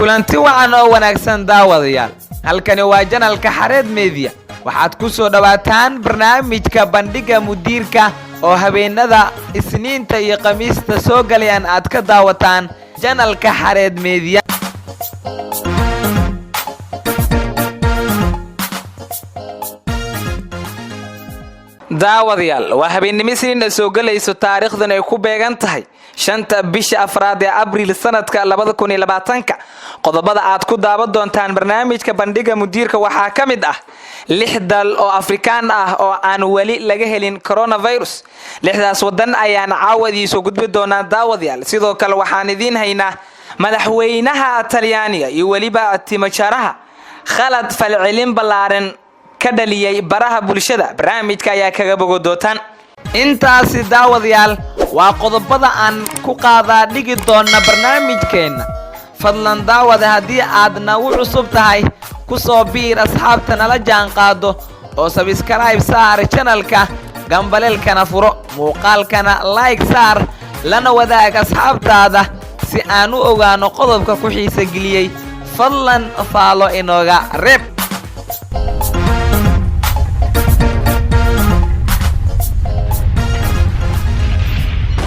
kulanti wacan oo wanaagsan daawadayaal halkani waa janalka Xareed Media waxaad ku soo dhawaataan barnaamijka bandhiga mudiirka oo habeenada Isniinta iyo Khamiista soo galayaan aad ka daawataan janalka Xareed Media daawadayaal waa habeenimo Isniin soo galayso taariikhdan ay ku beegan tahay 5 bisha afraad ee Abriil sanadka 2020 qodobada aad ku daawan doontaan barnaamijka bandhiga mudiirka waxaa ka mid ah 6 dal oo Afrikaan ah oo aan wali laga helin coronavirus 6daas wadan ayaan caawadiisu gudbi doonaa daawadayaal sidoo kale waxaan idin haynaa madaxweynaha Talyaaniga iyo waliba timajaraha khalad falcelin balaaran ka dhaliyay baraha bulshada barnaamijka ayaa kaga bogo dootaan intaasi daawadayaal waa qodobada aan ku qaadaa dhigi doona barnaamijkeena fadlan daawada hadii aad nagu cusub tahay ku soo biir asxaabta nala jaan qaado oo subscribe saar channelka gambalelkana furo muuqaalkana like saar lana wadaag asxaabtaada si aan u ogaano qodobka ku xiisa geliyay fadlan follow inooga reeb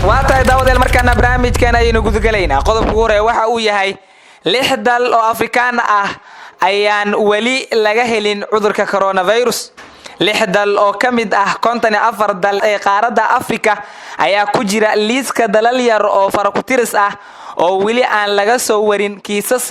waata daawadayaal markaana barnaamijkan aynu gudgalaynaa qodobka ugu horeeya waxa uu yahay 6 dal oo Afrikaan ah ayaan wali laga helin cudurka coronavirus 6 dal oo kamid ah 54 dal ee qaaradda Afrika ayaa ku jira liiska dalal yar oo farakutiris ah oo wali aan laga soo warin kiisas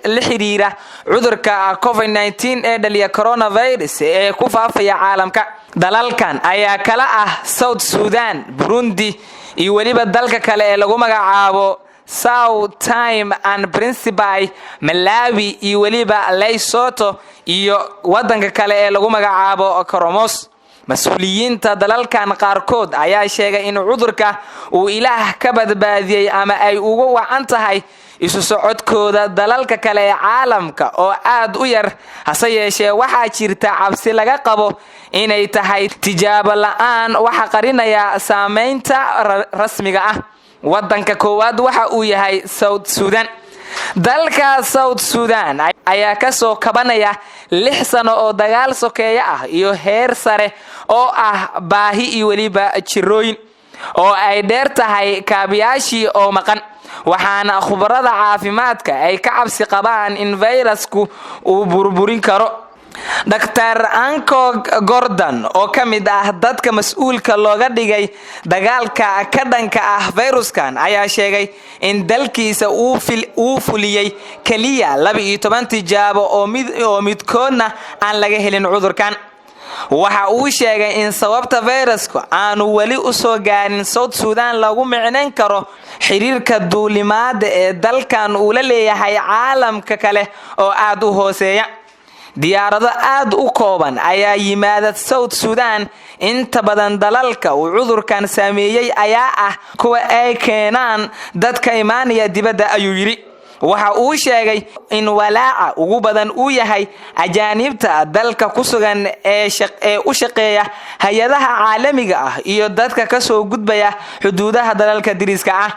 la xiriira cudurka COVID-19 ee dhaliya coronavirus ee ku faafaya caalamka dalalkan ayaa kala ah South Sudan, Burundi iyo waliba dalka kale ee lagu magacaabo Sao Tome and Principe, Malawi iyo waliba Lesotho iyo wadanka kale ee lagu magacaabo Comoros mas'uuliyiinta dalalkan qaarkood ayaa sheegay in cudurka uu Ilaah ka badbaadiyay ama ay ugu wacan tahay isu socodkooda dalalka kale ee caalamka oo aad u yar hase yeeshee waxaa jirta cabsi laga qabo inay tahay tijaabo la'aan waxa qarinaya saameynta rasmiga ah wadanka koowaad waxa uu yahay South Sudan dalka South Sudan ayaa ka soo kabanaya 6 sano oo dagaal sokeeya ah iyo heer sare oo ah baahi iyo waliba jirooyin oo ay dheer tahay kaabiyaashii oo maqan waxaana khubarada caafimaadka ay ka cabsi qabaan in virusku uu burburin karo Dr. Anko Gordon oo kamid ah dadka mas'uulka looga dhigay dagaalka ka dhanka ah viruskan ayaa sheegay in dalkiisa uu fuliyay kaliya 12 tijaabo oo midkoodna aan laga helin cudurkan waxa uu sheegay in sababta virusku aanu wali u soo gaarin South Sudan lagu micnaan karo xiriirka duulimaad ee dalkan uu la leeyahay caalamka kale oo aad u hooseeya diyaarado aad u kooban ayaa yimaada South Sudan inta badan dalalka uu cudurkan saameeyay ayaa ah kuwa ay keenaan dadka imaanaya dibadda ayuu yiri waxa uu sheegay in walaaca ugu badan uu yahay ajaanibta dalka ku sugan ee u shaqeeya hay'adaha caalamiga ah iyo dadka ka soo gudbaya xuduudaha dalalka diriska ah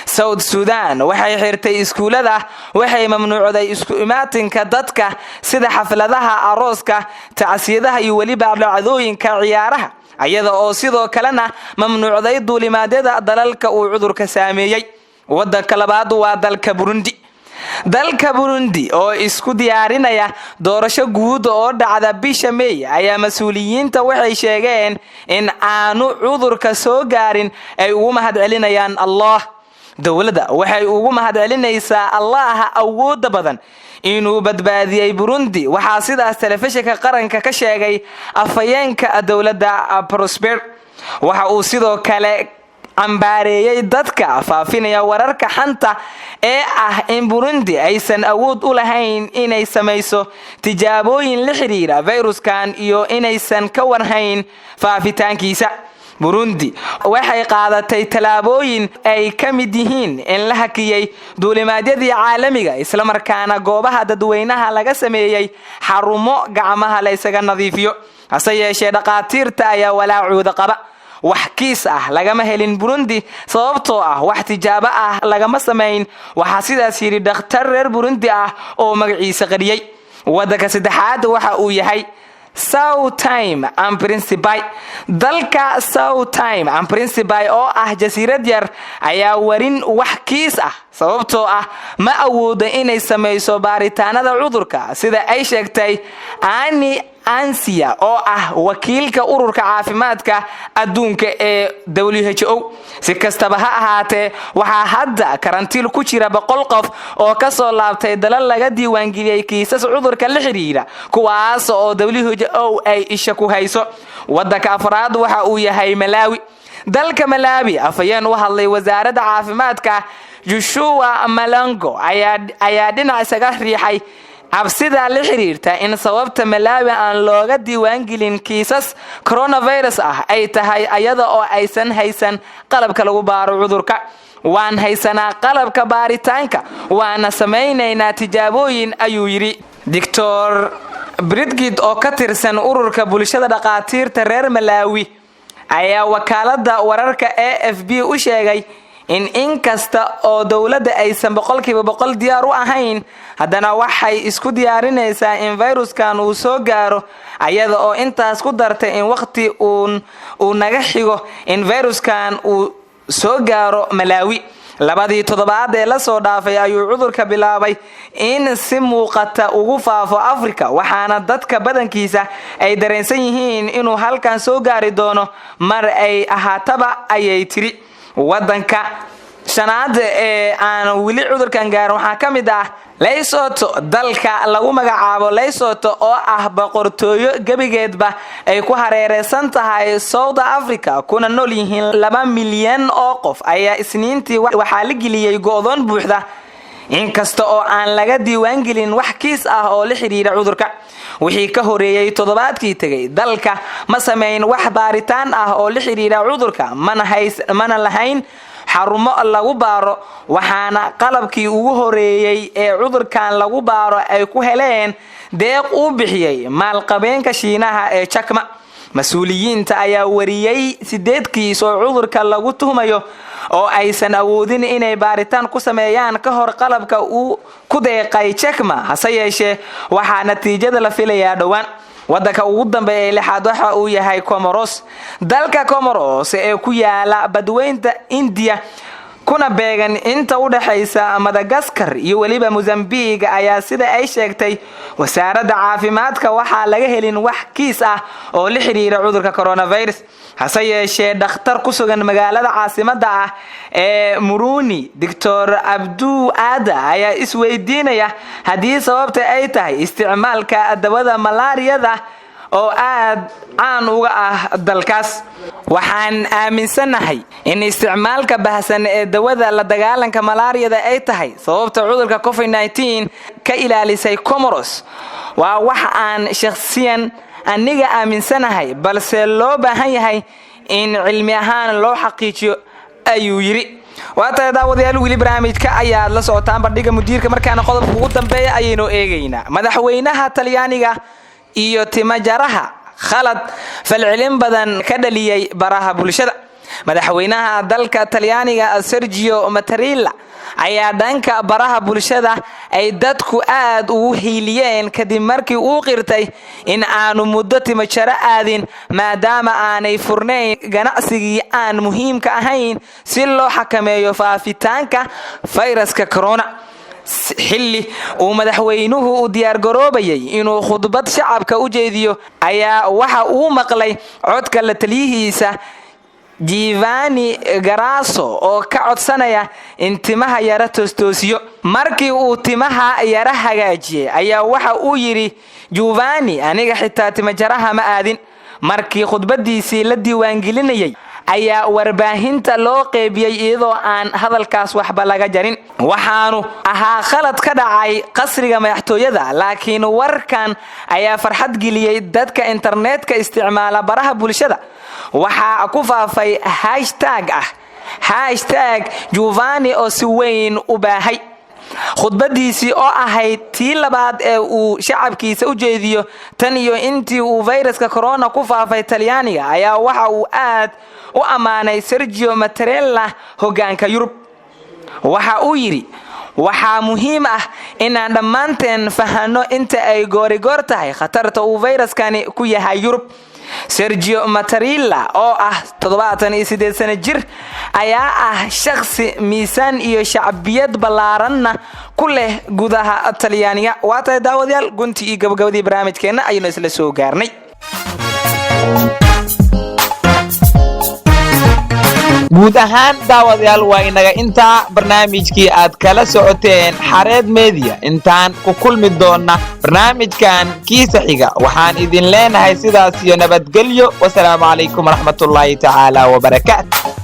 South Sudan waxay xirtay iskuulada waxay mamnuucday isku imaatinka dadka sida xafladaha arooska tacsiyadaha iyo waliba dhacdooyinka ciyaaraha ayada oo sidoo kalena mamnuucday duulimaadyada dalalka uu cudurka saameeyay wadanka labaad waa dalka Burundi oo isku diyaarinaya doorasho guud oo dhacda bisha May ayaa mas'uuliyiinta waxay sheegeen in aanu cudurka soo gaarin ay ugu mahadcelinayaan Allah dawladda waxay ugu mahadcelinaysaa Allah awood badan inuu badbaadiyay Burundi waxa sidaas telefishinka qaranka ka sheegay afayeenka dawladda Prosper waxa uu sidoo kale ambaareeyay dadka faafinaya wararka xanta ee ah in Burundi aysan awood u lahayn inay samayso tijaabooyin la xiriira viruskan iyo inaysan ka warhayn faafitaankiisa Burundi waxay qaadatay talaabooyin ay ka mid yihiin in la hakiyay duulimaadyadii caalamiga isla markaana goobaha dadweynaha laga sameeyay xarumo gacmaha la isaga nadiifiyo hase yeeshee dhaqaatiirta ayaa walaacooda qaba wax kiis ah lagama helin Burundi sababtoo ah wax tijaabo ah lagama sameyn. Waxa sidaas yiri dhakhtar reer Burundi ah oo magaciisa qariyay. Wadanka saddexaad waxa uu yahay Sao Tome and Principe. Dalka Sao Tome and Principe oo ah jasiirad yar ayaa warin wax kiis ah sababtoo ah ma awoodo inay sameyso baaritaanada cudurka sida ay sheegtay Ani Ansia oo ah wakiilka ururka caafimaadka adduunka ee WHO. Si kastaba ha ahaatee waxaa hadda karantiil ku jira 100 qof oo ka soo laabtay dalal laga diiwaan geliyay kiisas cudurka la xiriira kuwaas oo WHO ay isha ku hayso. Wadanka afraad waxa uu yahay Malawi. Dalka Malawi afayeen u hadlay wasaaradda caafimaadka Joshua Malango ayaa dhinac isaga riixay cabsida la xiriirta in sababta Malawi aan looga diiwaan gelin kiisas coronavirus ah ay tahay ayada oo aysan haysan qalabka lagu baaro cudurka. Waan haysanaa qalabka baaritaanka waana sameynaynaa tijaabooyin ayuu yiri Dr. Bridget oo ka tirsan ururka bulshada dhaqaatiirta reer Malawi ayaa wakaalada wararka AFP u sheegay in kasta oo dawladda aysan 100% diyaar u ahayn haddana waxay isku diyaarinaysaa in viruskan uu soo gaaro ayada oo intaas ku dartay in waqti uu naga xigo in viruskan uu soo gaaro Malawi. labadii toddobaad ee la soo dhaafay ayuu cudurka bilaabay in si muuqata ugu faafo Afrika waxaana dadka badankiisa ay dareensan yihiin inuu halkan soo gaari doono mar ay ahaataba ayay tiri. Wadanka shanaad ee aan wili cudurkan gaarin waxaa ka mid ah Lesotho. Dalka lagu magacaabo Lesotho oo ah boqortooyo gabigeedba ay ku hareeraysan tahay South Africa kuna nool yihiin 2 milyan oo qof ayaa isniintii waxaa la geliyay go'doon buuxda inkasta oo aan laga diiwaan gelin wax kiis ah oo la xiriira cudurka. Wixii ka horeeyay toddobaadkii tagay dalka ma sameyn wax baaritaan ah oo la xiriira cudurka mana lahayn xarumo lagu baaro waxaana qalabkii ugu horeeyay ee cudurkan lagu baaro ay ku heleen deeq uu bixiyay maalqabeenka Shiinaha ee Jack Ma. Mas'uuliyiinta ayaa wariyay 8 kiis oo cudurka lagu tuhmayo oo aysan awoodin inay baaritaan ku sameeyaan ka hor qalabka uu ku deeqay Jack Ma. hase yeeshee waxaa natiijada la filayaa dhawaan. wadanka ugu dambeeya ee lixaad waxa uu yahay Comoros. Dalka Comoros ee ku yaala badweynta India kuna beegan inta u dhaxaysa Madagascar iyo waliba Mozambique ayaa sida ay sheegtay wasaaradda caafimaadka waxaa laga helin wax kiis ah oo la xiriira cudurka coronavirus. hase yeeshee dhakhtar ku sugan magaalada caasimadda ah ee Muruni Dr. Abdu Ada ayaa isweydiinaya haddii sababta ay tahay isticmaalka dawada malaariyada oo aad caan uga ah dalkaas. Waxaan aaminsanahay in isticmaalka baahsan ee dawada la dagaalanka malaariyada ay tahay sababta cudurka COVID-19 ka ilaalisay Comoros. waa wax aan shakhsiyan aniga aaminsanahay balse loo baahan yahay in cilmi ahaan loo xaqiijiyo ayuu yiri. waata daawadayaal wili barnaamijka ayaa la socotaan bandhiga mudiirka markaana qodobka ugu dambeeya ayaynu eegaynaa. Madaxweynaha Talyaaniga iyo timajaraha khalad falcelin badan ka dhaliyay baraha bulshada. Madaxweynaha dalka Talyaaniga Sergio Mattarella ayaa dhanka baraha bulshada ay dadku aad ugu hiiliyeen kadib markii uu qirtay in aanu muddo timajara aadin maadaama aanay furnayn ganacsigii aan muhiimka ahayn si loo xakameeyo faafitaanka fayraska corona. xilli uu madaxweynuhu u diyaar garoobayay inuu khudbad shacabka u jeediyo ayaa waxa uu maqlay codka la taliyihiisa Giovanni Garasso oo ka codsanaya in timaha yara toosiyo. Markii uu timaha yara hagaajiyay ayaa waxa uu yiri Giovanni aniga xitaa timajaraha ma aadin. Markii khudbadiisii la diiwaan gelinayay ayaa warbaahinta loo qeybiyay iyadoo aan hadalkaas waxba laga jarin. waxaanu ahaa khalad ka dhacay qasriga madaxtooyada laakiin warkan ayaa farxad geliyay dadka internetka isticmaala baraha bulshada. waxaa ku faafay hashtag Giovanni oo si weyn u baahay. khudbadiisii oo ahayd tii labaad ee uu shacabkiisa u jeediyo tan iyo intii uu fayraska corona ku faafay Talyaaniga ayaa waxa uu aad u amaanay Sergio Mattarella hogaanka Yurub. waxa uu yiri waxaa muhiim ah inaan dhammaanteen fahanno inta ay goorigoor tahay khatarta uu fayraskani ku yahay Yurub. Sergio Mattarella oo ah 78 sano jir ayaa ah shakhsi miisaan iyo shacbiyad ballaaranna ku leh gudaha Talyaaniga. waa tahay daawadayaal gunti iyo gabagabadii barnaamijkeena ayaynu isla soo gaarnay. guud ahaan daawadayaal waa inaga intaa barnaamijkii aad kala socoteen Xareed Media. intaan ku kulmi doona barnaamijkan kiisa xiga waxaan idin leenahay sidaas iyo nabadgelyo. wassalaamu calaykum waraxmatullaahi tacaala wabarakaatuh.